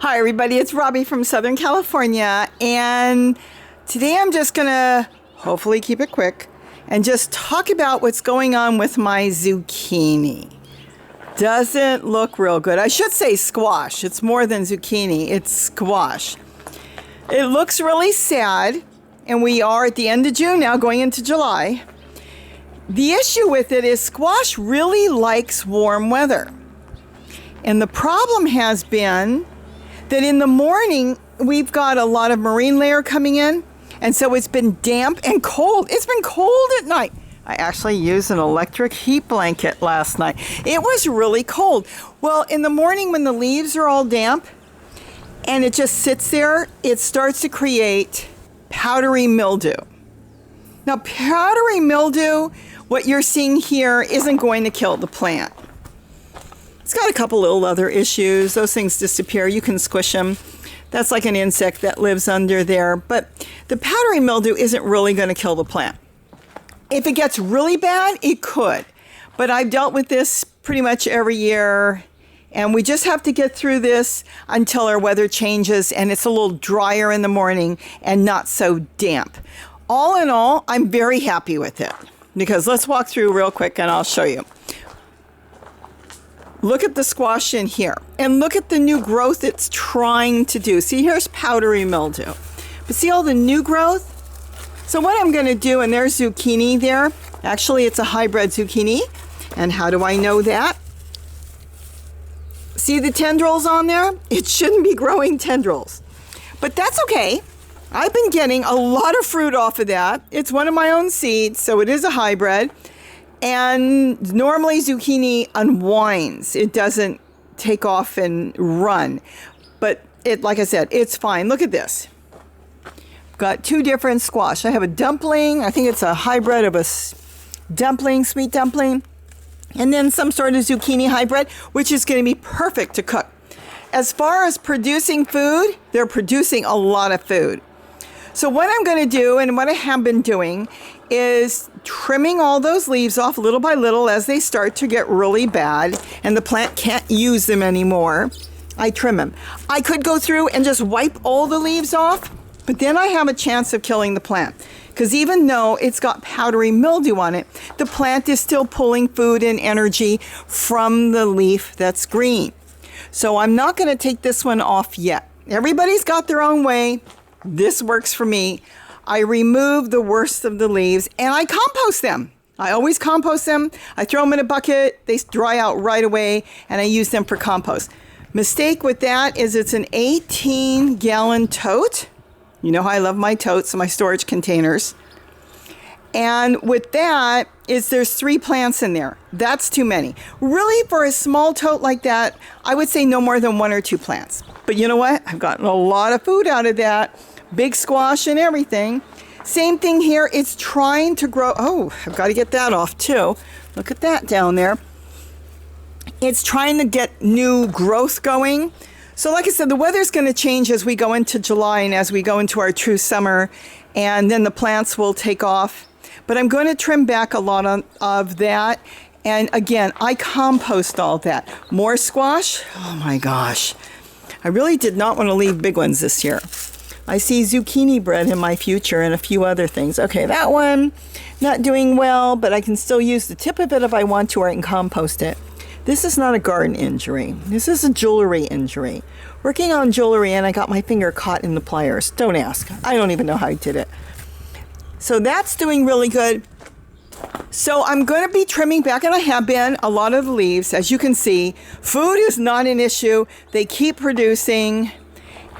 Hi everybody, it's Robbie from Southern California, and today I'm just gonna hopefully keep it quick and just talk about what's going on with my zucchini. Doesn't look real good. I should say squash. It's more than zucchini, it's squash. It looks really sad, and we are at the end of June now, going into July. The issue with it is squash really likes warm weather. And the problem has been that in the morning, we've got a lot of marine layer coming in, and so it's been damp and cold. It's been cold at night. I actually used an electric heat blanket last night. It was really cold. Well, in the morning when the leaves are all damp and it just sits there, it starts to create powdery mildew. Now, powdery mildew, what you're seeing here, isn't going to kill the plant. It's got a couple little other issues. Those things disappear. You can squish them. That's like an insect that lives under there. But the powdery mildew isn't really going to kill the plant. If it gets really bad, it could. But I've dealt with this pretty much every year. And we just have to get through this until our weather changes and it's a little drier in the morning and not so damp. All in all, I'm very happy with it. Because let's walk through real quick and I'll show you. Look at the squash in here and look at the new growth it's trying to do. See, here's powdery mildew, but see all the new growth? So what I'm going to do, and there's zucchini there. Actually, it's a hybrid zucchini. And how do I know that? See the tendrils on there? It shouldn't be growing tendrils, but that's okay. I've been getting a lot of fruit off of that. It's one of my own seeds, so it is a hybrid. And normally zucchini unwinds. It doesn't take off and run. But it, like I said, it's fine. Look at this. Got two different squash. I have a dumpling. I think it's a hybrid of a dumpling, sweet dumpling. And then some sort of zucchini hybrid, which is going to be perfect to cook. As far as producing food, they're producing a lot of food. So what I'm going to do, and what I have been doing, is trimming all those leaves off little by little as they start to get really bad and the plant can't use them anymore. I trim them. I could go through and just wipe all the leaves off, but then I have a chance of killing the plant. Because even though it's got powdery mildew on it, the plant is still pulling food and energy from the leaf that's green. So I'm not going to take this one off yet. Everybody's got their own way. This works for me. I remove the worst of the leaves and I compost them. I always compost them. I throw them in a bucket. They dry out right away and I use them for compost. Mistake with that is it's an 18-gallon tote. You know how I love my totes and my storage containers. And with that is there's 3 plants in there. That's too many. Really, for a small tote like that, I would say no more than 1 or 2 plants. But you know what? I've gotten a lot of food out of that. Big squash and everything. Same thing here. It's trying to grow. Oh, I've got to get that off too. Look at that down there. It's trying to get new growth going. So like I said, the weather's going to change as we go into July and as we go into our true summer. And then the plants will take off. But I'm going to trim back a lot of that. And again, I compost all that. More squash. Oh my gosh. I really did not want to leave big ones this year. I see zucchini bread in my future and a few other things. Okay, that one, not doing well, but I can still use the tip of it if I want to, or I can compost it. This is not a garden injury. This is a jewelry injury. Working on jewelry and I got my finger caught in the pliers. Don't ask. I don't even know how I did it. So that's doing really good. So I'm going to be trimming back, and I have been, a lot of the leaves. As you can see, food is not an issue. They keep producing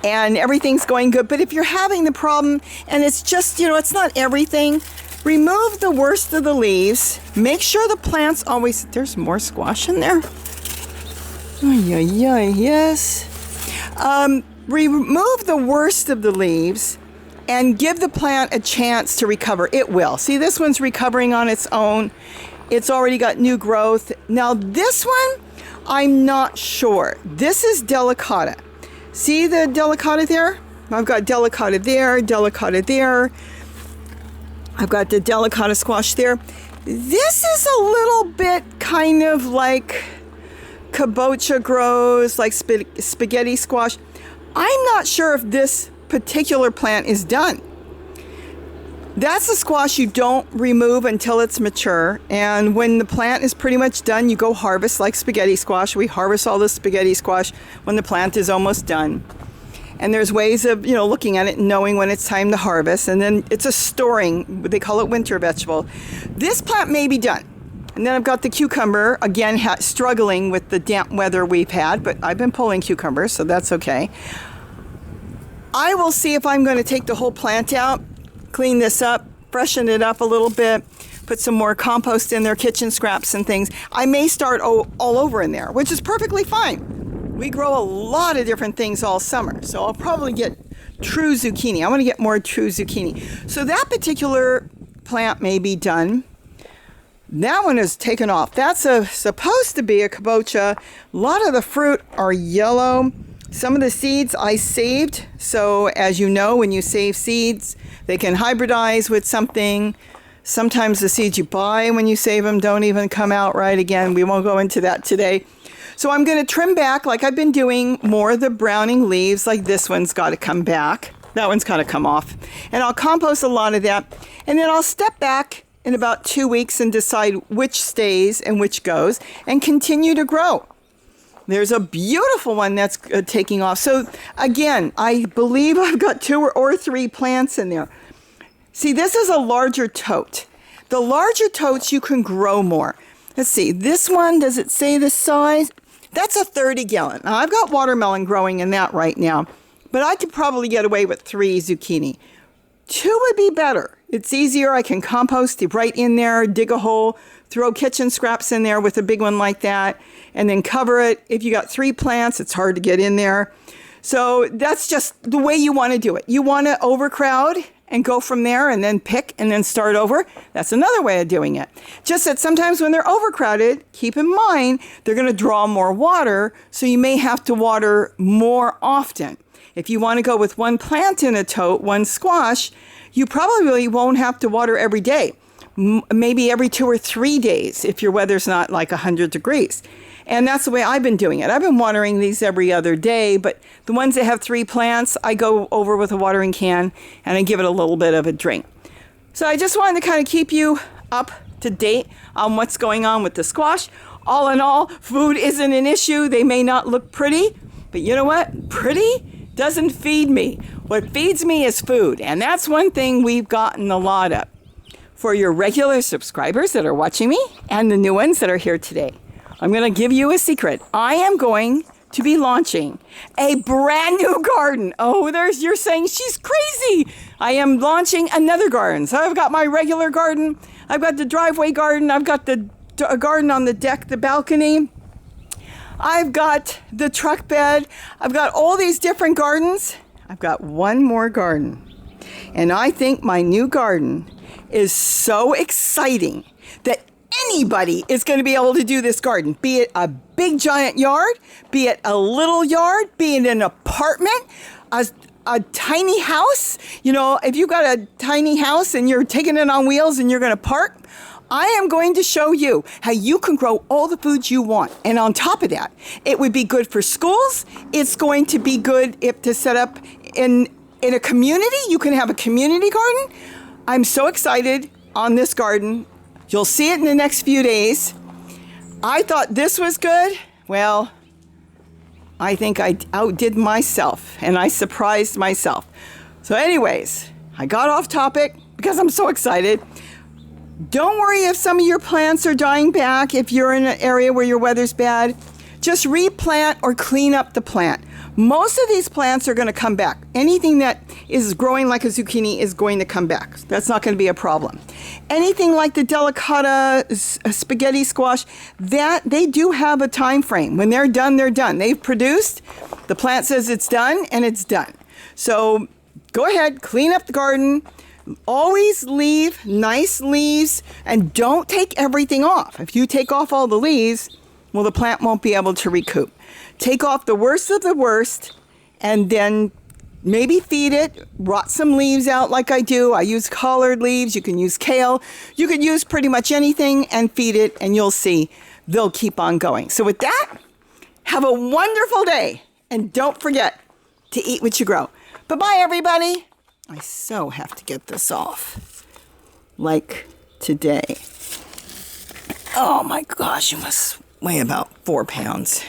and everything's going good. But if you're having the problem and it's just, it's not everything, remove the worst of the leaves. Make sure the plants always, there's more squash in there. Yes. Remove the worst of the leaves and give the plant a chance to recover. It will. See, this one's recovering on its own. It's already got new growth. Now this one, I'm not sure. This is Delicata. See the Delicata there? I've got Delicata there, Delicata there. I've got the Delicata squash there. This is a little bit kind of like kabocha grows, like spaghetti squash. I'm not sure if this particular plant is done. That's a squash you don't remove until it's mature. And when the plant is pretty much done, you go harvest, like spaghetti squash. We harvest all the spaghetti squash when the plant is almost done. And there's ways of, looking at it and knowing when it's time to harvest. And then it's a storing, they call it winter vegetable. This plant may be done. And then I've got the cucumber, again, struggling with the damp weather we've had, but I've been pulling cucumbers, so that's okay. I will see if I'm going to take the whole plant out, clean this up, freshen it up a little bit, put some more compost in there, kitchen scraps and things. I may start all over in there, which is perfectly fine. We grow a lot of different things all summer, so I'll probably get true zucchini. I want to get more true zucchini. So that particular plant may be done. That one is taken off. That's supposed to be a kabocha. A lot of the fruit are yellow. Some of the seeds I saved. So as you know, when you save seeds, they can hybridize with something. Sometimes the seeds you buy when you save them don't even come out right. Again, we won't go into that today. So I'm going to trim back, like I've been doing, more of the browning leaves. Like this one's got to come back. That one's got to come off. And I'll compost a lot of that. And then I'll step back in about 2 weeks and decide which stays and which goes and continue to grow. There's a beautiful one that's taking off. So again, I believe I've got 2 or 3 plants in there. See, this is a larger tote. The larger totes, you can grow more. Let's see, this one, does it say the size? That's a 30 gallon. Now, I've got watermelon growing in that right now, but I could probably get away with 3 zucchini. 2 would be better. It's easier. I can compost it right in there, dig a hole, throw kitchen scraps in there with a big one like that, and then cover it. If you got 3 plants, it's hard to get in there. So that's just the way you want to do it. You want to overcrowd and go from there and then pick and then start over. That's another way of doing it. Just that sometimes when they're overcrowded, keep in mind, they're going to draw more water, so you may have to water more often. If you want to go with 1 plant in a tote, 1 squash, you probably won't have to water every day. Maybe every 2 or 3 days if your weather's not like 100 degrees. And that's the way I've been doing it. I've been watering these every other day, but the ones that have 3 plants, I go over with a watering can and I give it a little bit of a drink. So I just wanted to kind of keep you up to date on what's going on with the squash. All in all, food isn't an issue. They may not look pretty, but you know what? Pretty doesn't feed me. What feeds me is food, and that's one thing we've gotten a lot of. For your regular subscribers that are watching me and the new ones that are here today, I'm going to give you a secret. I am going to be launching a brand new garden. Oh, you're saying she's crazy. I am launching another garden. So I've got my regular garden. I've got the driveway garden. I've got the garden on the deck, the balcony. I've got the truck bed. I've got all these different gardens. I've got one more garden. And I think my new garden is so exciting that anybody is going to be able to do this garden, be it a big giant yard, be it a little yard, be it an apartment, a tiny house. You know, if you've got a tiny house and you're taking it on wheels and you're going to park, I am going to show you how you can grow all the foods you want. And on top of that, it would be good for schools. It's going to be good to set up in a community. You can have a community garden. I'm so excited on this garden. You'll see it in the next few days. I thought this was good. Well, I think I outdid myself and I surprised myself. So anyways, I got off topic because I'm so excited. Don't worry if some of your plants are dying back. If you're in an area where your weather's bad, just replant or clean up the plant. Most of these plants are going to come back. Anything that is growing like a zucchini is going to come back. That's not going to be a problem. Anything like the Delicata spaghetti squash, that they do have a time frame. When they're done, they're done. They've produced, the plant says it's done, and it's done. So go ahead, clean up the garden. Always leave nice leaves and don't take everything off. If you take off all the leaves, well, the plant won't be able to recoup. Take off the worst of the worst and then maybe feed it, rot some leaves out like I do. I use collard leaves. You can use kale. You can use pretty much anything and feed it, and you'll see they'll keep on going. So with that, Have a wonderful day. And don't forget to eat what you grow. Bye-bye, everybody. I so have to get this off. Like today. Oh my gosh, you must weigh about 4 pounds.